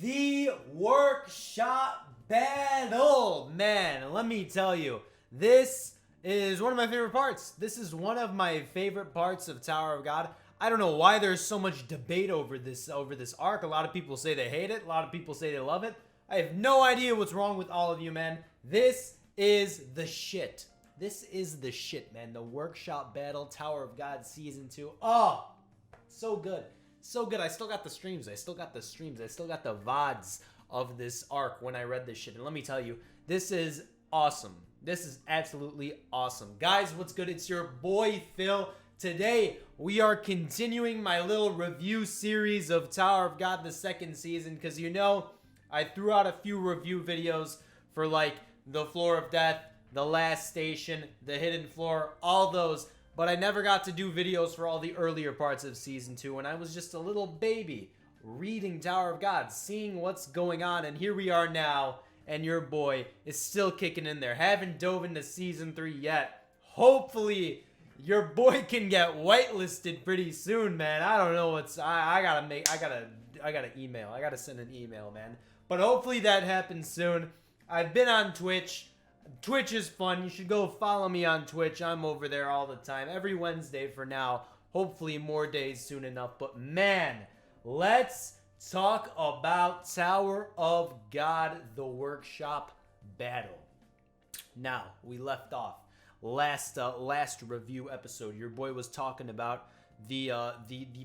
the workshop battle. Man, let me tell you, this is one of my favorite parts. This is one of my favorite parts of Tower of God. I don't know why there's so much debate over this arc. A lot of people say they hate it. A lot of people say they love it. I have no idea what's wrong with all of you, man. This is the shit. This is the shit, man. The workshop battle, Tower of God Season 2. Oh, so good. So good. I still got the streams. I still got the VODs of this arc when I read this shit. And let me tell you, this is awesome. This is absolutely awesome. Guys, what's good? It's your boy, Phil. Today, we are continuing my little review series of Tower of God, the second season. Because, you know, I threw out a few review videos for, like, the Floor of Death, the Last Station, the Hidden Floor, all those. But I never got to do videos for all the earlier parts of Season 2, and I was just a little baby reading Tower of God, seeing what's going on, and here we are now, and your boy is still kicking in there. Haven't dove into Season 3 yet. Hopefully, your boy can get whitelisted pretty soon, man. I don't know what's... I gotta email. I gotta send an email, man. But hopefully that happens soon. I've been on Twitch. Twitch is fun. You should go follow me on Twitch. I'm over there all the time. Every Wednesday for now. Hopefully more days soon enough. But man, let's talk about Tower of God, the workshop battle. Now, we left off. Last review episode, your boy was talking about the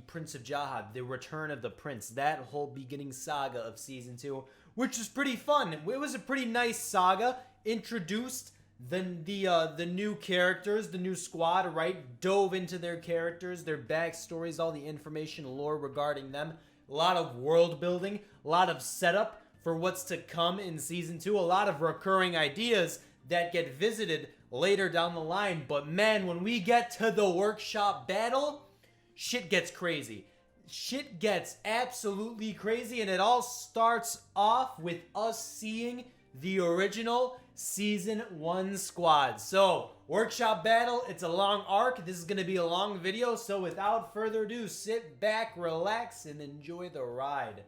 Prince of Jahad, the return of the prince, that whole beginning saga of Season 2, which was pretty fun. It was a pretty nice saga. Introduced the new characters, the new squad, right? Dove into their characters, their backstories, all the information, lore regarding them. A lot of world building, a lot of setup for what's to come in Season 2, a lot of recurring ideas that get visited later down the line. But man, when we get to the workshop battle, shit gets crazy. Shit gets absolutely crazy, and it all starts off with us seeing the original Season 1 squad. So, workshop battle, it's a long arc. This is going to be a long video, so without further ado, sit back, relax, and enjoy the ride.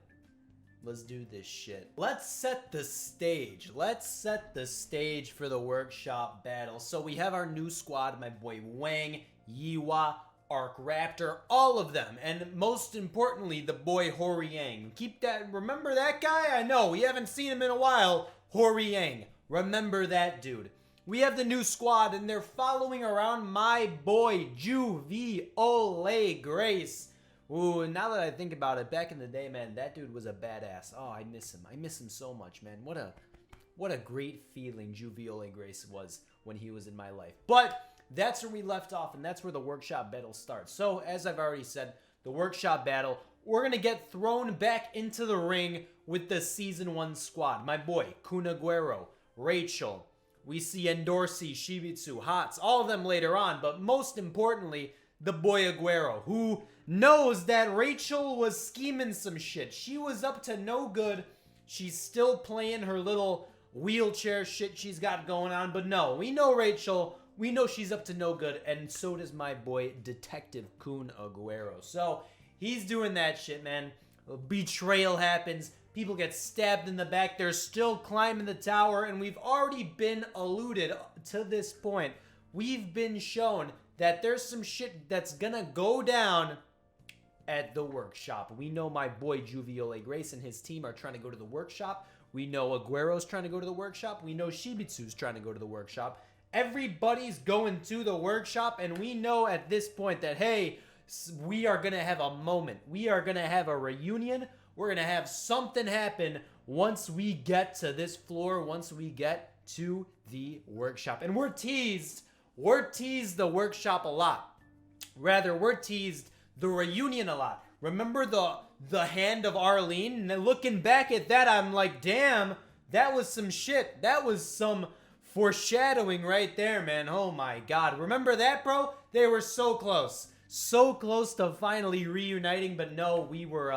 Let's do this shit. Let's set the stage. Let's set the stage for the workshop battle. So we have our new squad, my boy Wang, Yiwa, Arc Raptor, all of them. And most importantly, the boy Hori Yang. Keep that, remember that guy? I know, we haven't seen him in a while. Hori Yang. Remember that dude. We have the new squad, and they're following around my boy, Juviole Grace. Ooh, and now that I think about it, back in the day, man, that dude was a badass. Oh, I miss him. I miss him so much, man. What a great feeling Juviole Grace was when he was in my life. But that's where we left off, and that's where the workshop battle starts. So, as I've already said, the workshop battle, we're going to get thrown back into the ring with the Season 1 squad. My boy, Kunaguero, Rachel, we see Endorsi, Shibitsu, Hots, all of them later on, but most importantly, the boy Aguero, who knows that Rachel was scheming some shit. She was up to no good. She's still playing her little wheelchair shit she's got going on, but no, we know Rachel, we know she's up to no good, and so does my boy, Detective Kun Aguero. So, he's doing that shit, man. Betrayal happens. People get stabbed in the back. They're still climbing the tower, and we've already been alluded to this point. We've been shown that there's some shit that's gonna go down at the workshop. We know my boy Juviole Grace and his team are trying to go to the workshop. We know Aguero's trying to go to the workshop. We know Shibitsu's trying to go to the workshop. Everybody's going to the workshop, and we know at this point that, hey, we are gonna have a moment. We are gonna have a reunion. We're going to have something happen once we get to this floor, once we get to the workshop. And we're teased the workshop a lot. Rather, we're teased the reunion a lot. Remember the hand of Arlene? And looking back at that, I'm like, damn, that was some shit. That was some foreshadowing right there, man. Oh my God. Remember that, bro? They were so close. So close to finally reuniting, but no, we were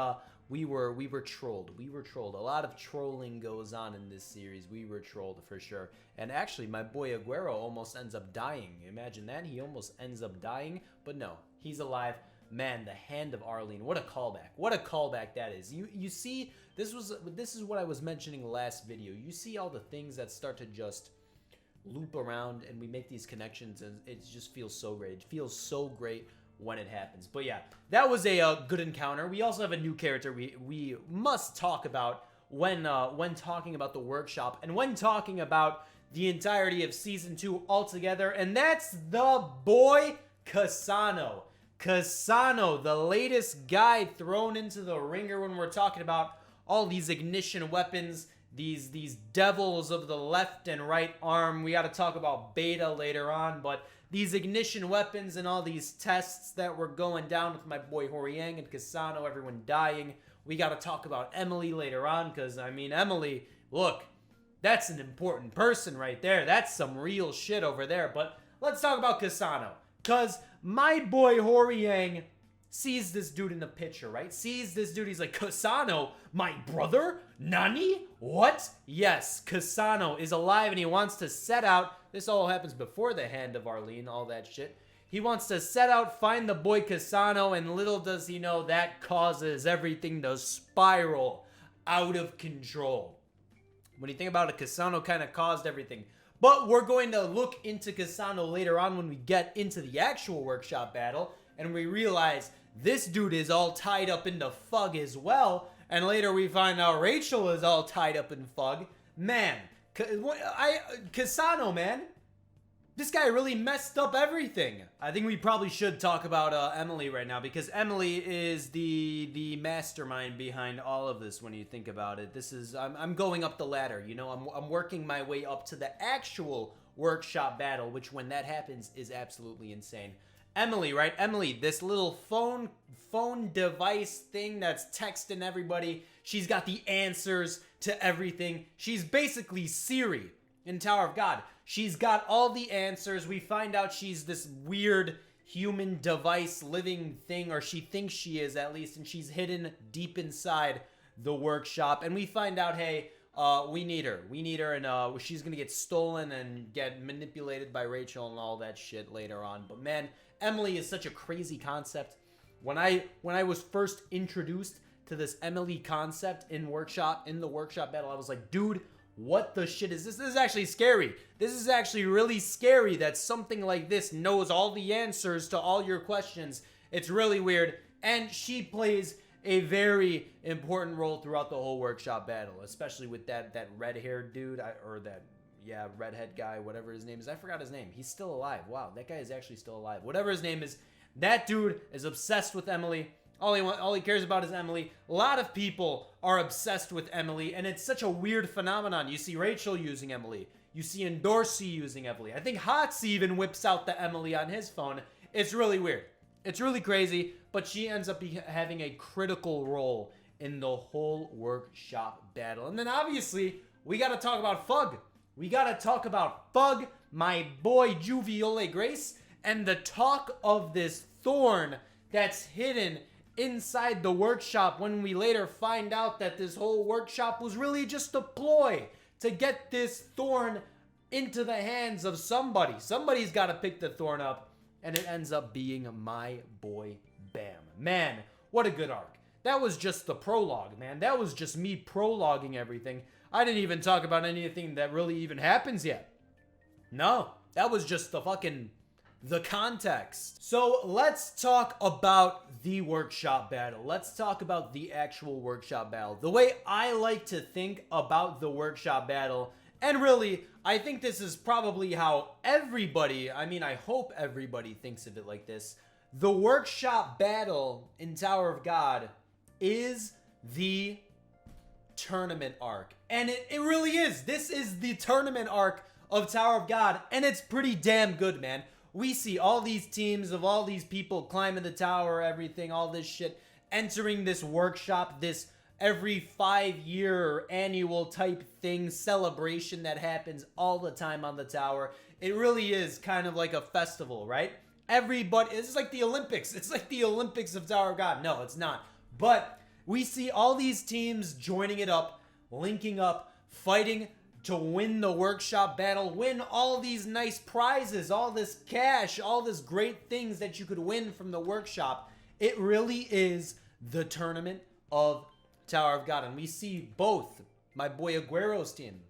trolled. We were trolled. A lot of trolling goes on in this series. We were trolled for sure. And actually, my boy Aguero almost ends up dying. Imagine that. He almost ends up dying. But no, he's alive. man, the Hand of Arlene. What a callback. What a callback that is. You see, this is what I was mentioning last video. You see all the things that start to just loop around, and we make these connections, and it just feels so great. It feels so great when it happens. But yeah, that was a good encounter. We also have a new character we must talk about when talking about the workshop and when talking about the entirety of season 2 altogether, and that's the boy Kasano. Kasano, the latest guy thrown into the ringer when we're talking about all these ignition weapons, these devils of the left and right arm. We got to talk about Beta later on, but these ignition weapons and all these tests that were going down with my boy Horiang and Kasano, everyone dying. We got to talk about Emily later on, because, I mean, Emily, look, that's an important person right there. That's some real shit over there. But let's talk about Kasano, because my boy Horiang sees this dude in the picture, right? Sees this dude, he's like, Kasano, my brother? Nani? What? Yes, Kasano is alive, and he wants to set out. This all happens before the Hand of Arlene, all that shit. He wants to set out, find the boy Kasano, and little does he know that causes everything to spiral out of control. When you think about it, Kasano kind of caused everything. But we're going to look into Kasano later on when we get into the actual workshop battle, and we realize this dude is all tied up into Fug as well, and later we find out Rachel is all tied up in Fug. Man, Kasano, man, this guy really messed up everything. I think we probably should talk about Emily right now, because Emily is the mastermind behind all of this when you think about it. This is, I'm going up the ladder, you know, I'm working my way up to the actual workshop battle, which when that happens is absolutely insane. Emily, right? Emily, this little phone device thing that's texting everybody. She's got the answers to everything. She's basically Siri in Tower of God. She's got all the answers. We find out she's this weird human device living thing, or she thinks she is at least, and she's hidden deep inside the workshop. And we find out, hey, we need her. We need her, and she's gonna get stolen and get manipulated by Rachel and all that shit later on. But man, Emily is such a crazy concept. When I was first introduced to this Emily concept in the workshop battle, I was like, dude, what the shit is this? This is actually scary. This is actually really scary that something like this knows all the answers to all your questions. It's really weird. And she plays a very important role throughout the whole workshop battle, especially with that red-haired dude, redhead guy, whatever his name is. I forgot his name. He's still alive. Wow, that guy is actually still alive. Whatever his name is, that dude is obsessed with Emily. All he cares about is Emily. A lot of people are obsessed with Emily, and it's such a weird phenomenon. You see Rachel using Emily. You see Endorsi using Emily. I think Hatsi even whips out the Emily on his phone. It's really weird. It's really crazy, but she ends up having a critical role in the whole workshop battle. And then obviously, we got to talk about Fug. We got to talk about Fug, my boy Juviole Grace, and the talk of this thorn that's hidden inside the workshop, when we later find out that this whole workshop was really just a ploy to get this thorn into the hands of somebody. Somebody's got to pick the thorn up, and it ends up being my boy Bam. Man, what a good arc. That was just the prologue, man. That was just me prologuing everything. I didn't even talk about anything that really even happens yet. No, that was just the context. So let's talk about the workshop battle. Let's talk about the actual workshop battle. The way I like to think about the workshop battle, and really, I think this is probably how everybody, I hope everybody thinks of it like this. The workshop battle in Tower of God is the tournament arc. And it really is. This is the tournament arc of Tower of God, and it's pretty damn good, man. We see all these teams of all these people climbing the tower, everything, all this shit, entering this workshop, this every 5-year annual type thing, celebration that happens all the time on the tower. It really is kind of like a festival, right? Everybody, it's like the Olympics. It's like the Olympics of Tower of God. No, it's not. But we see all these teams joining it up, linking up, fighting to win the workshop battle, win all these nice prizes, all this cash, all this great things that you could win from the workshop. It really is the tournament of Tower of God. And we see both my boy Aguero's team,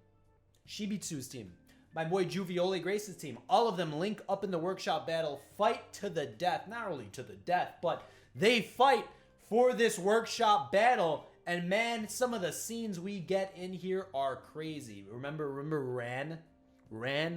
Shibitsu's team, my boy Juviole Grace's team, all of them link up in the workshop battle, fight to the death. Not really to the death, but they fight for this workshop battle. And man, some of the scenes we get in here are crazy. Remember Ran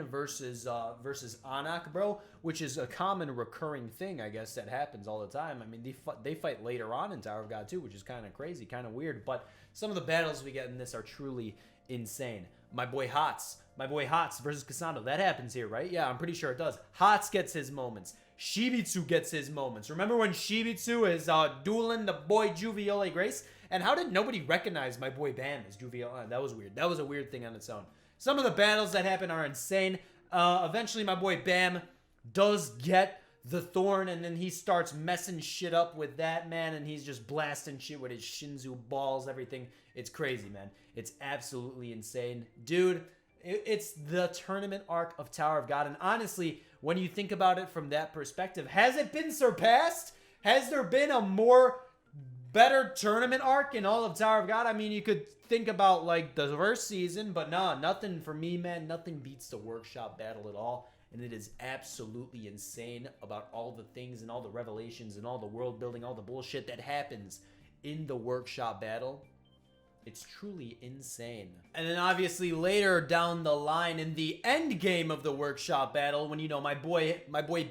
versus Anak, bro, which is a common recurring thing, I guess, that happens all the time. I mean, they fight later on in Tower of God too, which is kind of crazy, kind of weird. But some of the battles we get in this are truly insane. My boy Hots versus Kasano. That happens here, right? Yeah, I'm pretty sure it does. Hots gets his moments. Shibitsu gets his moments. Remember when Shibitsu is dueling the boy Juviole Grace? And how did nobody recognize my boy Bam as Juviole? That was weird. That was a weird thing on its own. Some of the battles that happen are insane. Eventually, my boy Bam does get the Thorn, and then he starts messing shit up with that, man, and he's just blasting shit with his Shinzu balls, everything. It's crazy, man. It's absolutely insane. Dude, it's the tournament arc of Tower of God, and honestly, when you think about it from that perspective, has it been surpassed? Has there been a more better tournament arc in all of Tower of God? I mean, you could think about, like, the first season, but nah, nothing for me, man. Nothing beats the workshop battle at all. And it is absolutely insane about all the things and all the revelations and all the world building, all the bullshit that happens in the workshop battle. It's truly insane. And then obviously later down the line in the end game of the workshop battle, when, you know, my boy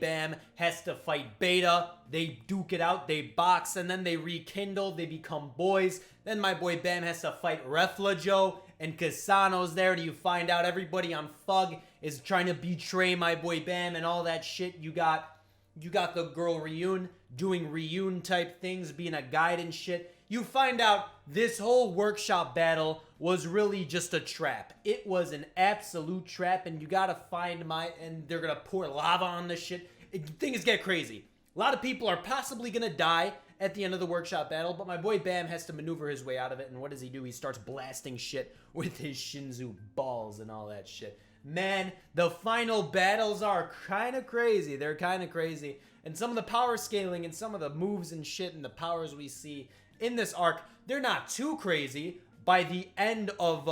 Bam has to fight Beta, they duke it out, they box, and then they rekindle, they become boys. Then my boy Bam has to fight Reflajo, and Kasano's there. Do you find out everybody on Fug is trying to betray my boy Bam and all that shit? You got the girl Ryun doing Ryun type things, being a guide and shit. You find out this whole workshop battle was really just a trap. It was an absolute trap, and you gotta find and they're gonna pour lava on this shit. Things get crazy. A lot of people are possibly gonna die at the end of the workshop battle, but my boy Bam has to maneuver his way out of it, and what does he do? He starts blasting shit with his Shinzu balls and all that shit. Man, the final battles are kind of crazy. They're kind of crazy. And some of the power scaling and some of the moves and shit and the powers we see in this arc, they're not too crazy. By the end of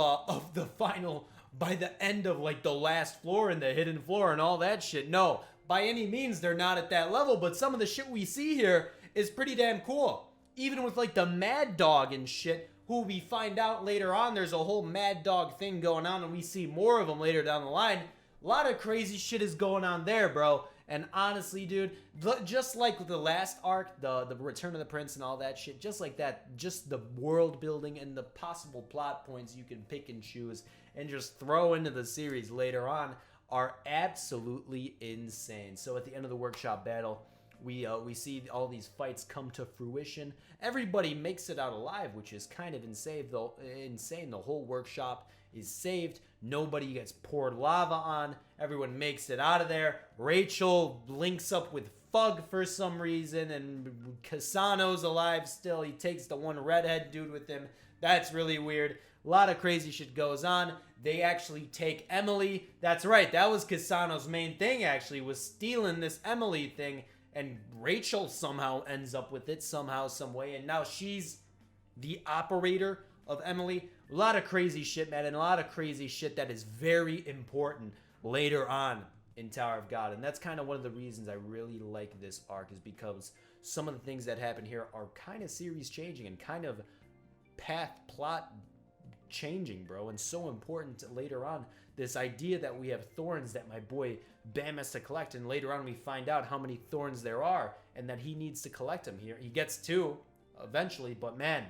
the final, by the end of, like, the last floor and the hidden floor and all that shit, no, by any means they're not at that level. But some of the shit we see here is pretty damn cool. Even with, like, the Mad Dog and shit, who we find out later on there's a whole Mad Dog thing going on, and we see more of them later down the line. A lot of crazy shit is going on there, bro. And honestly, dude, just like the last arc, the Return of the Prince and all that shit, just like that, just the world building and the possible plot points you can pick and choose and just throw into the series later on are absolutely insane. So at the end of the workshop battle, we see all these fights come to fruition. Everybody makes it out alive, which is kind of insane. The whole workshop is saved. Nobody gets poured lava on. Everyone makes it out of there. Rachel links up with Fug for some reason, and Kasano's alive still. He takes the one redhead dude with him. That's really weird. A lot of crazy shit goes on. They actually take Emily. That's right. That was Kasano's main thing, actually, was stealing this Emily thing. And Rachel somehow ends up with it somehow, some way. And now she's the operator of Emily. A lot of crazy shit, man. And a lot of crazy shit that is very important later on in Tower of God. And that's kind of one of the reasons I really like this arc, is because some of the things that happen here are kind of series changing and kind of plot changing, bro. And so important later on. This idea that we have thorns that my boy Bam has to collect, and later on we find out how many thorns there are and that he needs to collect them. Here he gets 2 eventually, but man,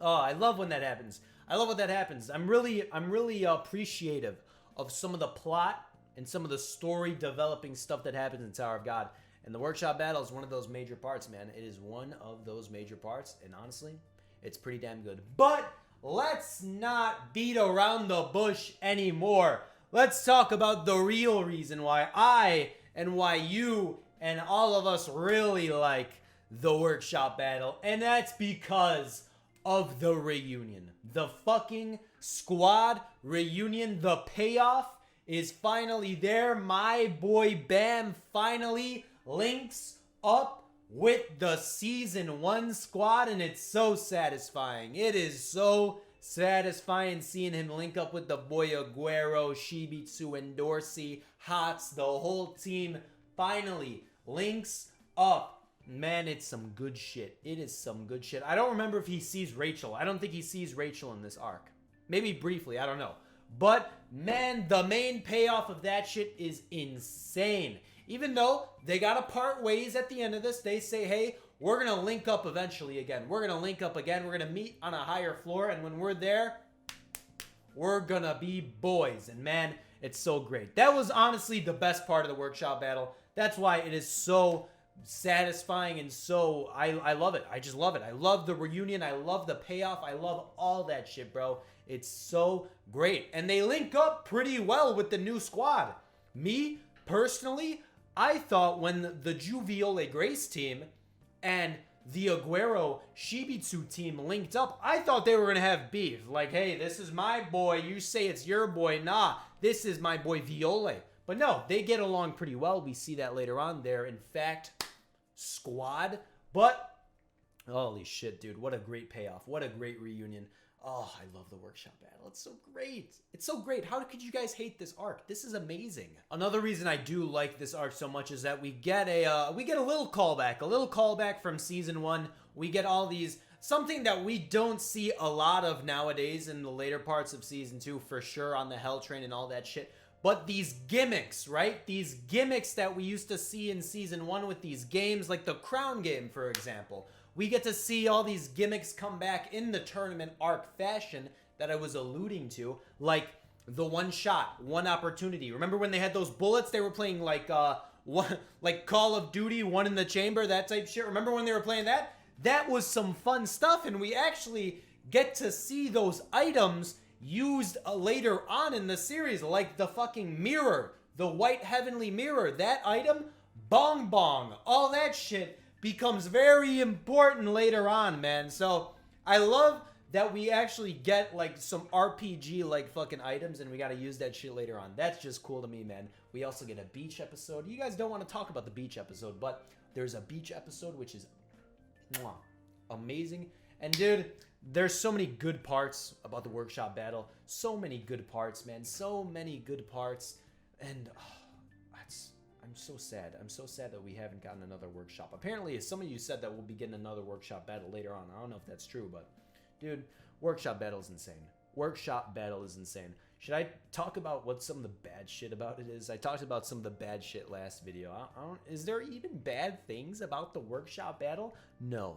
oh, I love when that happens. I love when that happens. I'm really appreciative of some of the plot and some of the story developing stuff that happens in Tower of God. And the workshop battle is one of those major parts, man. It is one of those major parts, and honestly, it's pretty damn good. But let's not beat around the bush anymore. Let's talk about the real reason why I and why you and all of us really like the workshop battle. And that's because of the reunion. The fucking squad reunion. The payoff is finally there. My boy Bam finally links up with the season 1 squad, and it's so satisfying. It is so satisfying seeing him link up with the boy Aguero, Shibitsu, and Dorsey. Hots, the whole team finally links up. Man, it's some good shit. It is some good shit. I don't remember if he sees Rachel. I don't think he sees Rachel in this arc. Maybe briefly, I don't know. But, man, the main payoff of that shit is insane. Even though they gotta part ways at the end of this, they say, hey, we're gonna link up eventually again. We're gonna link up again. We're gonna meet on a higher floor, and when we're there, we're gonna be boys. And man, it's so great. That was honestly the best part of the workshop battle. That's why it is so satisfying and so I love it. I just love it. I love the reunion. I love the payoff. I love all that shit, bro. It's so great. And they link up pretty well with the new squad. Me, personally, I thought when the Juviole Grace team and the Aguero Shibitsu team linked up, I thought they were going to have beef. Like, hey, this is my boy. You say it's your boy. Nah, this is my boy Viole. But no, they get along pretty well. We see that later on. They're, in fact, squad. But, holy shit, dude. What a great payoff. What a great reunion. Oh, I love the workshop battle. It's so great. It's so great. How could you guys hate this arc? This is amazing. Another reason I do like this arc so much is that we get a little callback from season 1. We get all these, something that we don't see a lot of nowadays in the later parts of season 2 for sure, on the Hell Train and all that shit. But these gimmicks, right? These gimmicks that we used to see in season 1 with these games, like the Crown game, for example. We get to see all these gimmicks come back in the tournament arc fashion that I was alluding to, like the one shot, one opportunity. Remember when they had those bullets? They were playing like like Call of Duty, one in the chamber, that type shit. Remember when they were playing that? That was some fun stuff, and we actually get to see those items used later on in the series, like the fucking mirror, the white heavenly mirror. That item, bong bong, all that shit becomes very important later on, man. So I love that we actually get like some RPG like fucking items, and we got to use that shit later on. That's just cool to me, man. We also get a beach episode. You guys don't want to talk about the beach episode, but there's a beach episode which is amazing. And dude, there's so many good parts about the workshop battle. So many good parts, man. So many good parts. And I'm so sad. I'm so sad that we haven't gotten another workshop. Apparently, some of you said that we'll be getting another workshop battle later on. I don't know if that's true, but dude, workshop battle is insane. Workshop battle is insane. Should I talk about what some of the bad shit about it is? I talked about some of the bad shit last video. Is there even bad things about the workshop battle? No,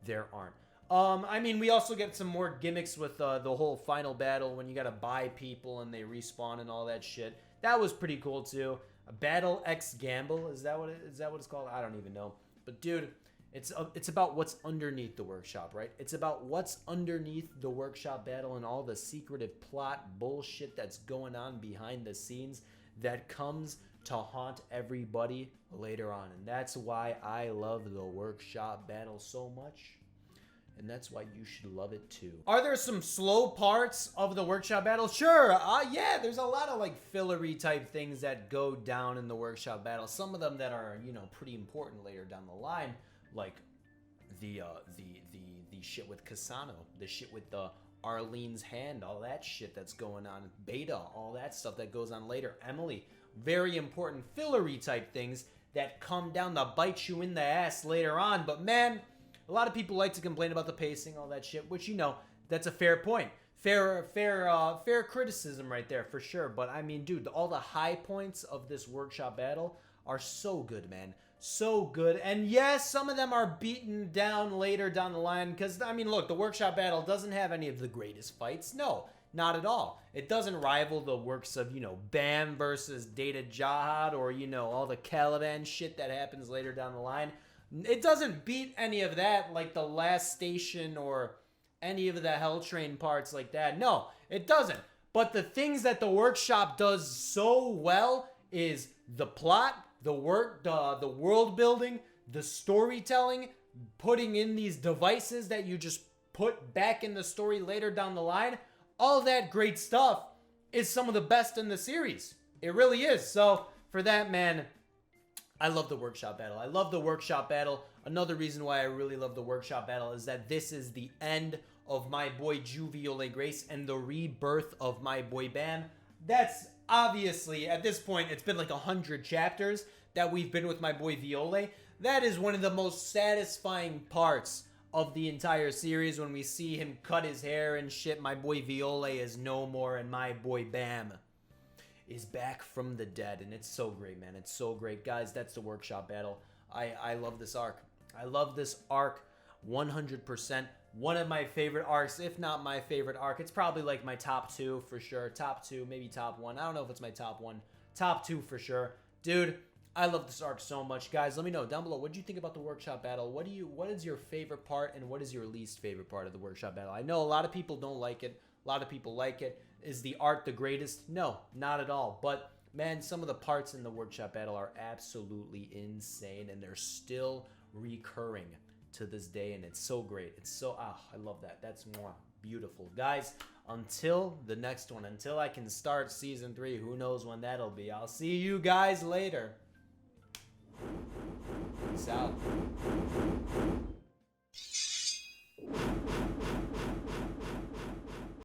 there aren't. I mean, we also get some more gimmicks with the whole final battle when you gotta buy people and they respawn and all that shit. That was pretty cool too. Battle X Gamble, is that what it's called? I don't even know. But dude, it's about what's underneath the workshop, right? It's about what's underneath the workshop battle and all the secretive plot bullshit that's going on behind the scenes that comes to haunt everybody later on. And that's why I love the workshop battle so much. And that's why you should love it too. Are there some slow parts of the workshop battle? Sure. Yeah, there's a lot of like fillery type things that go down in the workshop battle. Some of them that are, you know, pretty important later down the line, like the shit with Kasano, the shit with the Arlene's hand, all that shit that's going on, Beta, all that stuff that goes on later. Emily, very important fillery type things that come down to bite you in the ass later on. But man, a lot of people like to complain about the pacing, all that shit, which, you know, that's a fair point. Fair criticism right there, for sure. But, I mean, dude, all the high points of this workshop battle are so good, man. So good. And, yes, some of them are beaten down later down the line. Because, I mean, look, the workshop battle doesn't have any of the greatest fights. No, not at all. It doesn't rival the works of, you know, Bam versus Data Jihad or, you know, all the Caliban shit that happens later down the line. It doesn't beat any of that, like the Last Station or any of the Hell Train parts like that. No, it doesn't. But the things that the workshop does so well is the plot, the world building, the storytelling, putting in these devices that you just put back in the story later down the line. All that great stuff is some of the best in the series. It really is. So for that, man, I love the workshop battle. I love the workshop battle. Another reason why I really love the workshop battle is that this is the end of my boy Juviole Grace and the rebirth of my boy Ban. That's obviously, at this point, it's been like 100 chapters that we've been with my boy Viole. That is one of the most satisfying parts of the entire series when we see him cut his hair and shit. My boy Viole is no more and my boy Bam is back from the dead, and it's so great, man. It's so great. Guys, that's the workshop battle. I love this arc. I love this arc 100%. One of my favorite arcs, if not my favorite arc. It's probably like my top 2 for sure. Top 2, maybe top 1. I don't know if it's my top 1. Top 2 for sure. Dude, I love this arc so much. Guys, let me know down below, what do you think about the workshop battle? What is your favorite part, and what is your least favorite part of the workshop battle? I know a lot of people don't like it. A lot of people like it. Is the art the greatest? No, not at all. But, man, some of the parts in the workshop battle are absolutely insane, and they're still recurring to this day, and it's so great. It's so, I love that. That's more beautiful. Guys, until the next one, until I can start season 3, who knows when that'll be. I'll see you guys later. Peace out.